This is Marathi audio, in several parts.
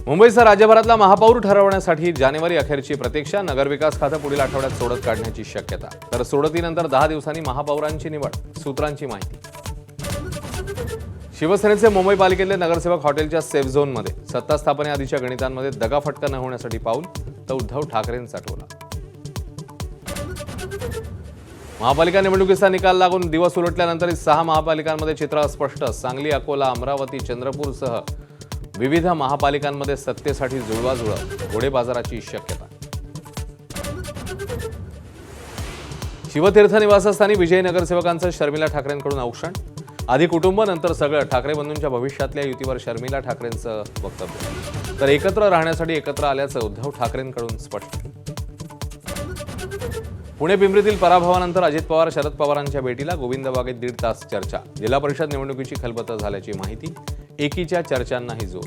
मुंबईसह राज्यभरातला महापौर ठरवण्यासाठी जानेवारी अखेरची प्रतीक्षा. नगरविकास खातं पुढील आठवड्यात सोडत काढण्याची शक्यता. तर सोडतीनंतर 10 दिवसांनी महापौरांची निवड. सूत्रांची माहिती. शिवसेनेचे मुंबई पालिकेतले नगरसेवक हॉटेलच्या सेफ झोनमध्ये. सत्ता स्थापनेआधीच्या गणितांमध्ये दगाफटका न होण्यासाठी पाऊल, तर उद्धव ठाकरेंचा टोला. महापालिका निवडणुकीचा निकाल लागून दिवस उलटल्यानंतरही 6 महापालिकांमध्ये चित्र अस्पष्ट. सांगली, अकोला, अमरावती, चंद्रपूरसह विविध महापालिकांमध्ये सत्तेसाठी जुळवाजुळव. घोडे बाजाराची शक्यता. शिवतीर्थ निवासस्थानी विजयी नगरसेवकांचं शर्मिला ठाकरेंकडून औक्षण. आधी कुटुंब नंतर सगळं. ठाकरे बंधूंच्या भविष्यातल्या युतीवर शर्मिला ठाकरेंचं वक्तव्य. तर एकत्र राहण्यासाठी एकत्र आल्याचं उद्धव ठाकरेंकडून स्पष्ट. पुणे पिंपरीतील पराभवानंतर अजित पवार शरद पवारांच्या भेटीला. गोविंद बागेत 1.5 तास चर्चा. जिल्हा परिषद निवडणुकीची खलबतं झाल्याची माहिती. एकीच्या चर्चांनाही जोर.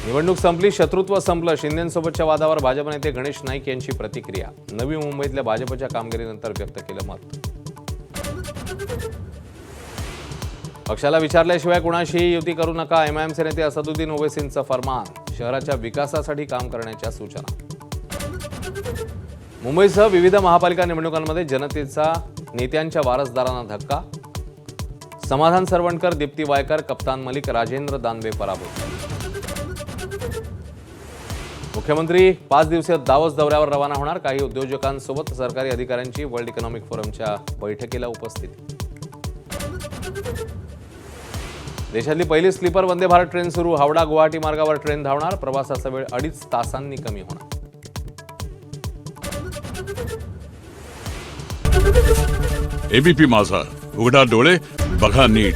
निवडणूक संपली, शत्रुत्व संपलं. शिंदेंसोबतच्या वादावर भाजप नेते गणेश नाईक यांची प्रतिक्रिया. नवी मुंबईतल्या भाजपच्या कामगिरीनंतर व्यक्त केलं मत. पक्षाला विचारल्याशिवाय कुणाशीही युती करू नका. एमआयएमचे नेते असदुद्दीन ओवैसींचं फरमान. शहराच्या विकासासाठी काम करण्याच्या सूचना. मुंबईसह विविध महापालिका निवडणुकांमध्ये जनतेचा नेत्यांच्या वारसदारांना धक्का. समाधान सरवणकर, दीप्ती वायकर, कप्तान मलिक, राजेंद्र दानवे पराभूत. मुख्यमंत्री 5 दिवसीय दावोस दौऱ्यावर रवाना होणार. काही उद्योजकांसोबत सरकारी अधिकाऱ्यांची वर्ल्ड इकॉनॉमिक फोरमच्या बैठकीला उपस्थिती. देशातली पहिली स्लीपर वंदे भारत ट्रेन सुरू. हावडा गुवाहाटी मार्गावर ट्रेन धावणार. प्रवासाचा वेळ 2.5 तासांनी कमी होणार. एबीपी माझा, उघडा डोळे बघा नीट.